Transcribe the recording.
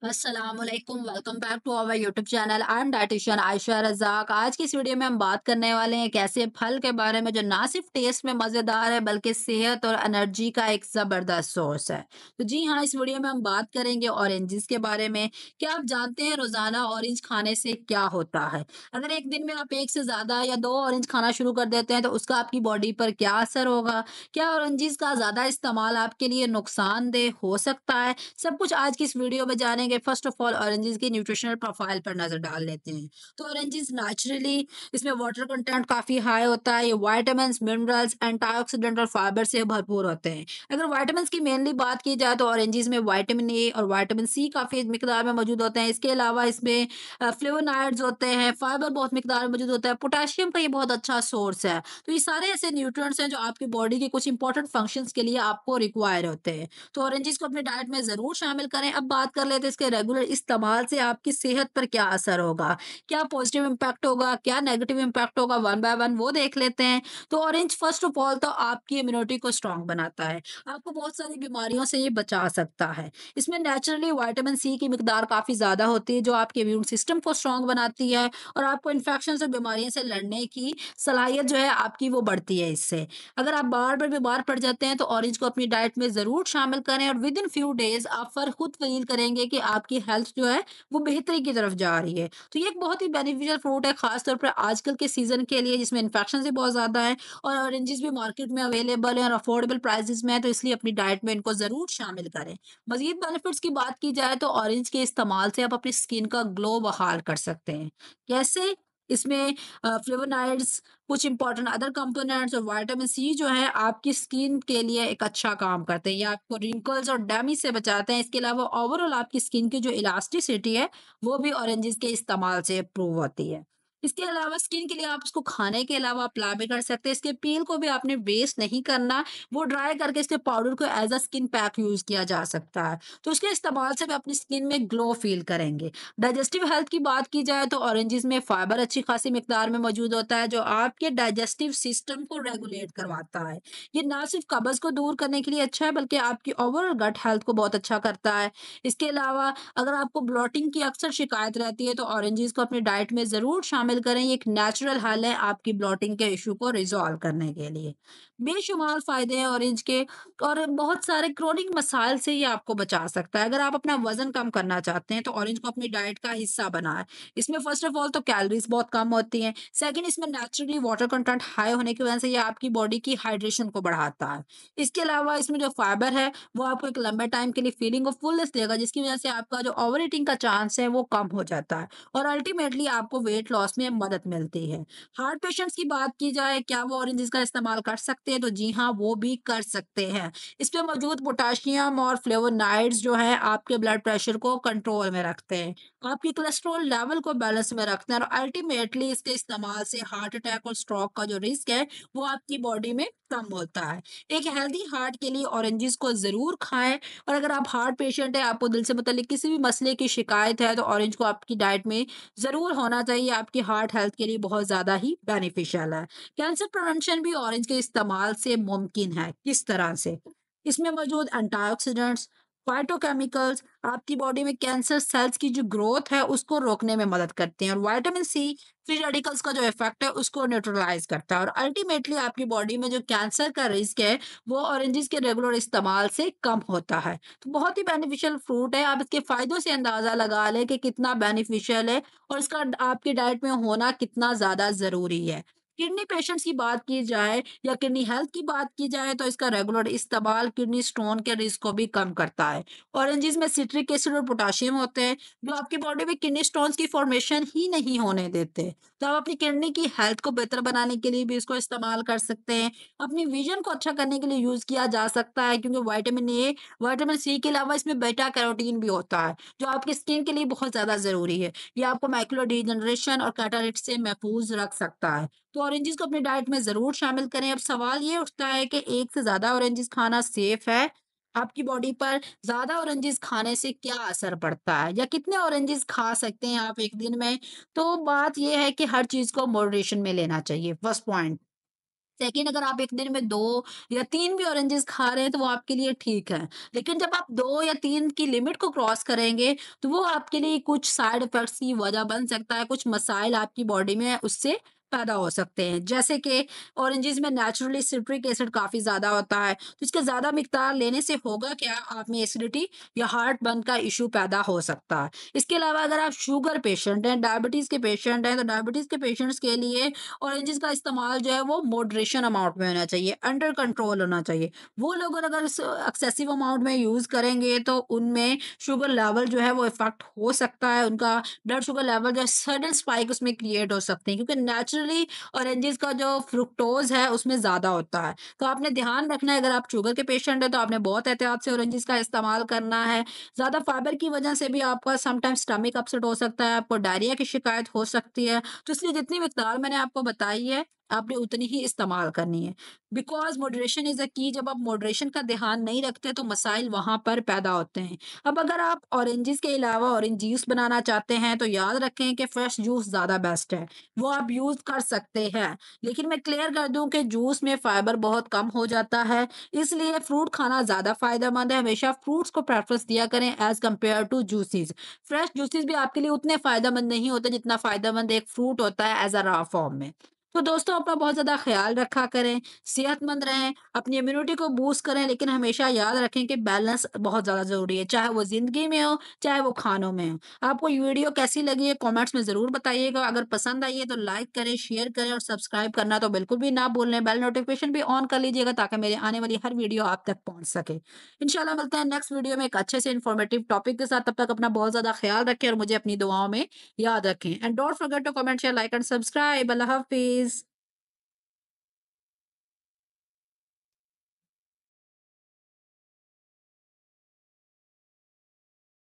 अस्सलामुअलैकुम welcome back to our YouTube channel. I am dietitian Ayesha Razzaq. आज की इस वीडियो में हम बात करने वाले हैं कैसे फल के बारे में जो ना सिर्फ टेस्ट में मज़ेदार है बल्कि सेहत और एनर्जी का एक ज़बरदस्त सोर्स है। तो जी हाँ, इस वीडियो में हम बात करेंगे ऑरेंजेस के बारे में। क्या आप जानते हैं रोज़ाना ऑरेंज खाने से क्या होता है? अगर एक दिन में आप एक से ज़्यादा या 2 ऑरेंज खाना शुरू कर देते हैं तो उसका आपकी बॉडी पर क्या असर होगा? क्या ऑरेंजेस का ज़्यादा इस्तेमाल आपके लिए नुकसानदेह हो सकता है? सब कुछ आज की इस वीडियो में जानेंगे। फर्स्ट ऑफ ऑल ऑरेंजेस की न्यूट्रिशनल प्रोफाइल पर नजर डाल लेते हैं। तो ऑरेंजेस नेचुरली इसमें वाटर कंटेंट काफी हाई होता है। ये विटामिन, मिनरल्स, एंटीऑक्सीडेंट और फाइबर से भरपूर होते हैं। अगर विटामिन की मेनली बात की जाए तो ऑरेंजेस में विटामिन ए और विटामिन सी काफी मिकदार में मौजूद होते हैं। इसके अलावा इसमें फ्लेवोनॉइड्स होते हैं, फाइबर बहुत मिकदार में मौजूद होता है, पोटेशियम का ये बहुत अच्छा सोर्स है। तो ये सारे ऐसे न्यूट्रिएंट्स हैं जो आपकी बॉडी के कुछ इंपॉर्टेंट फंक्शंस के लिए आपको रिक्वायर होते हैं। तो ऑरेंजेस को अपने डाइट में ज़रूर शामिल करें। अब बात कर लेते हैं इसके रेगुलर इस्तेमाल से आपकी सेहत पर क्या असर होगा? क्या पॉजिटिव इम्पैक्ट होगा? क्या नेगेटिव इम्पैक्ट होगा? वन बाय वन वो देख लेते हैं। तो ऑरेंज फर्स्ट ऑफ ऑल तो आपकी इम्यूनिटी को स्ट्रॉन्ग बनाता है। आपको बहुत सारी बीमारियों से ये बचा सकता है। इसमें नेचुरली विटामिन सी की मिकदार काफ़ी ज़्यादा होती है जो आपके इम्यून सिस्टम को स्ट्रॉन्ग बनाती है और आपको इन्फेक्शन और बीमारियों से लड़ने की सलाहियत जो है आपकी वो बढ़ती है इससे। अगर आप बार-बार बीमार पड़ जाते हैं तो ऑरेंज को अपनी डाइट में ज़रूर शामिल करें और विद इन फ्यू डेज़ आप फ़र्क खुद फ़ील करेंगे कि आपकी हेल्थ जो है वो बेहतरी की तरफ जा रही है। तो ये एक बहुत ही बेनिफिशियल फ्रूट है ख़ास तौर पर आजकल के सीज़न के लिए जिसमें इन्फेक्शन भी बहुत ज़्यादा है और ऑरेंजेस भी मार्केट में अवेलेबल है और अफोर्डेबल प्राइसेज़ में है, तो इसलिए अपनी डाइट में इनको ज़रूर शामिल करें। मज़ीद बेनिफिट्स की बात की जाए तो ऑरेंज के इस्तेमाल से आप अपनी स्किन का ग्लो बहाल कर सकते हैं। कैसे? इसमें फ्लेवोनॉइड्स, कुछ इंपॉर्टेंट अदर कंपोनेंट्स और विटामिन सी जो है आपकी स्किन के लिए एक अच्छा काम करते हैं। ये आपको रिंकल्स और डैमेज से बचाते हैं। इसके अलावा ओवरऑल आपकी स्किन की जो इलास्टिसिटी है वो भी ऑरेंजेस के इस्तेमाल से इम्प्रूव होती है। इसके अलावा स्किन के लिए आप इसको खाने के अलावा अप्लाई भी कर सकते हैं। इसके पील को भी आपने वेस्ट नहीं करना, वो ड्राई करके इसके पाउडर को as a skin pack use किया जा सकता है। तो उसके इस्तेमाल से भी अपनी स्किन में ग्लो फील करेंगे। डाइजेस्टिव हेल्थ की बात की जाए तो ऑरेंजेस में फाइबर अच्छी खासी मिकदार में मौजूद होता है जो आपके डाइजेस्टिव सिस्टम को रेगुलेट करवाता है। ये ना सिर्फ कब्ज को दूर करने के लिए अच्छा है बल्कि आपकी ओवरऑल गट हेल्थ को बहुत अच्छा करता है। इसके अलावा अगर आपको ब्लोटिंग की अक्सर शिकायत रहती है तो ऑरेंजेस को अपनी डाइट में जरूर शामिल करें। ये एक नेचुरल हल है आपकी ब्लोटिंग के इशू को रिजॉल्व करने के लिए। बेशुमार फायदे हैं ऑरेंज के और बहुत सारे क्रोनिक मसाइल से ये आपको बचा सकता है। अगर आप अपना वज़न कम करना चाहते हैं, तो ऑरेंज को अपनी डाइट का हिस्सा बनाएँ। इसमें फ़र्स्ट ऑफ ऑल तो कैलोरीज़ बहुत कम होती हैं। सेकंड, इसमें नेचुरली वाटर कंटेंट हाई होने की वजह से ये आपकी बॉडी की हाइड्रेशन को बढ़ाता है। इसके अलावा इसमें जो फाइबर है, वो आपको एक लंबे टाइम के लिए फीलिंग ऑफ फुलनेस देगा, जिसकी वजह से आपका जो ओवर ईटिंग का चांस है, वो कम हो जाता है और अल्टीमेटली आपको वेट लॉस में मदद मिलती है। हार्ट पेशेंट्स की बात की जाए, क्या वो ऑरेंजेस का इस्तेमाल कर सकते हैं? तो जी हाँ, वो भी कर सकते हैं। इसमें मौजूद पोटेशियम और फ्लेवोनॉइड्स जो है आपके ब्लड प्रेशर को कंट्रोल में रखते हैं, आपकी कोलेस्ट्रॉल लेवल को बैलेंस में रखते हैं और अल्टीमेटली इसके इस्तेमाल से हार्ट अटैक और स्ट्रोक का जो रिस्क है वो आपकी बॉडी में कम होता है। एक हेल्दी हार्ट के लिए ऑरेंजेस को ज़रूर खाएँ और अगर आप हार्ट पेशेंट हैं, आपको दिल से मुतल्लिक किसी भी मसले की शिकायत है, तो ऑरेंज को आपकी डाइट में ज़रूर होना चाहिए, आपकी हार्ट हेल्थ के लिए बहुत ज़्यादा ही बेनिफिशियल है। कैंसर प्रिवेंशन भी ऑरेंज के इस्तेमाल से मुमकिन है। किस तरह से? इसमें मौजूद एंटीऑक्सीडेंट्स, फाइटोकेमिकल्स आपकी बॉडी में कैंसर सेल्स की जो ग्रोथ है उसको रोकने में मदद करते हैं और विटामिन सी फ्री रेडिकल्स का जो इफेक्ट है उसको न्यूट्रलाइज करता है और अल्टीमेटली आपकी बॉडी में जो कैंसर का रिस्क है वो ऑरेंजेस के रेगुलर इस्तेमाल से कम होता है। तो बहुत ही बेनिफिशियल फ्रूट है। आप इसके फायदों से अंदाजा लगा लें कि कितना बेनिफिशियल है और इसका आपकी डाइट में होना कितना ज्यादा जरूरी है। किडनी पेशेंट्स की बात की जाए या किडनी हेल्थ की बात की जाए तो इसका रेगुलर इस्तेमाल किडनी स्टोन के रिस्क को भी कम करता है। ऑरेंजेस में सिट्रिक एसिड और पोटेशियम होते हैं जो आपकी बॉडी में किडनी स्टोन्स की फॉर्मेशन ही नहीं होने देते। तो आप अपनी किडनी की हेल्थ को बेहतर बनाने के लिए भी इसको इस्तेमाल कर सकते हैं। अपनी विजन को अच्छा करने के लिए यूज किया जा सकता है क्योंकि विटामिन ए, विटामिन सी के अलावा इसमें बेटा कैरोटीन भी होता है जो आपकी स्किन के लिए बहुत ज्यादा जरूरी है। ये आपको मैकुलर डिजनरेशन और कैटरेक्ट से महफूज रख सकता है। तो ऑरेंजेस को अपनी डाइट में ज़रूर शामिल करें। अब सवाल ये उठता है कि एक से ज़्यादा ऑरेंजेस खाना सेफ है? आपकी बॉडी पर ज़्यादा ऑरेंजेस खाने से क्या असर पड़ता है? या कितने ऑरेंजेस खा सकते हैं आप एक दिन में? तो बात ये है कि हर चीज़ को मॉडरेशन में लेना चाहिए, फर्स्ट पॉइंट। सेकंड, अगर आप एक दिन में 2 या 3 भी ऑरेंजेस खा रहे हैं तो वो आपके लिए ठीक है। लेकिन जब आप 2 या 3 की लिमिट को क्रॉस करेंगे तो वो आपके लिए कुछ साइड इफ़ेक्ट्स की वजह बन सकता है, कुछ मसाइल आपकी बॉडी में उससे पैदा हो सकते हैं। जैसे कि ऑरेंजेस में नेचुरली सिट्रिक एसिड काफ़ी ज़्यादा होता है, तो इसका ज़्यादा मिकदार लेने से होगा क्या, आप में एसिडिटी या हार्ट-बर्न का इश्यू पैदा हो सकता है। इसके अलावा अगर आप शुगर पेशेंट हैं, डायबिटीज़ के पेशेंट हैं, तो डायबिटीज़ के पेशेंट्स के लिए ऑरेंजेस का इस्तेमाल जो है वो मॉडरेशन अमाउंट में होना चाहिए, अंडर कंट्रोल होना चाहिए। वो लोग अगर एक्सेसिव अमाउंट में यूज़ करेंगे तो उनमें शुगर लेवल जो है वो इफ़ेक्ट हो सकता है, उनका ब्लड शुगर लेवल जो है सडन स्पाइक उसमें क्रिएट हो सकते हैं, क्योंकि नेचुरली ऑरेंजेस का जो फ्रुक्टोज़ है उसमें ज़्यादा होता है। तो आपने ध्यान रखना है, अगर आप शुगर के पेशेंट हैं तो आपने बहुत एहतियात से ऑरेंजेस का इस्तेमाल करना है। ज़्यादा फाइबर की वजह से भी आपका समटाइम्स स्टमक अपसेट हो सकता है, आपको डायरिया की शिकायत हो सकती है। तो इसलिए जितनी मिकदार मैंने आपको बताई है, आपने उतनी ही इस्तेमाल करनी है। बिकॉज़ मॉडरेशन इज़ अ की, जब आप मॉडरेशन का ध्यान नहीं रखते तो मसाइल वहाँ पर पैदा होते हैं। अब अगर आप ऑरेंजेस के अलावा ऑरेंज जूस बनाना चाहते हैं तो याद रखें कि फ्रेश जूस ज़्यादा बेस्ट है। वो आप यूज़ कर सकते हैं। लेकिन मैं क्लियर कर दूँ कि जूस में फाइबर बहुत कम हो जाता है, इसलिए फ्रूट खाना ज़्यादा फ़ायदेमंद है। हमेशा फ्रूट्स को प्रेफ़रेंस दिया करें as compare to juices. Fresh juices भी आपके लिए उतने फ़ायदेमंद नहीं होते जितना फ़ायदेमंद एक फ्रूट होता है एज़ अ रॉ फ़ॉर्म में। तो दोस्तों, अपना बहुत ज़्यादा ख़्याल रखा करें, सेहतमंद रहें, अपनी इम्यूनिटी को बूस्ट करें, लेकिन हमेशा याद रखें कि बैलेंस बहुत ज़्यादा ज़रूरी है, चाहे वो ज़िंदगी में हो, चाहे वो खानों में हो। आपको ये वीडियो कैसी लगी है कमेंट्स में ज़रूर बताइएगा। अगर पसंद आई है तो लाइक करें, शेयर करें और सब्सक्राइब करना तो बिल्कुल भी ना भूलें। बेल नोटिफ़िकेशन भी ऑन कर लीजिएगा ताकि मेरी आने वाली हर वीडियो आप तक पहुँच सके। इंशाल्लाह मिलते हैं नेक्स्ट वीडियो में एक अच्छे से इन्फॉर्मेटिव टॉपिक के साथ। तब तक अपना बहुत ज़्यादा ख़्याल रखें और मुझे अपनी दुआओं में याद रखें। And don't forget to comment, share, like and subscribe. अल्लाह हाफ़िज़।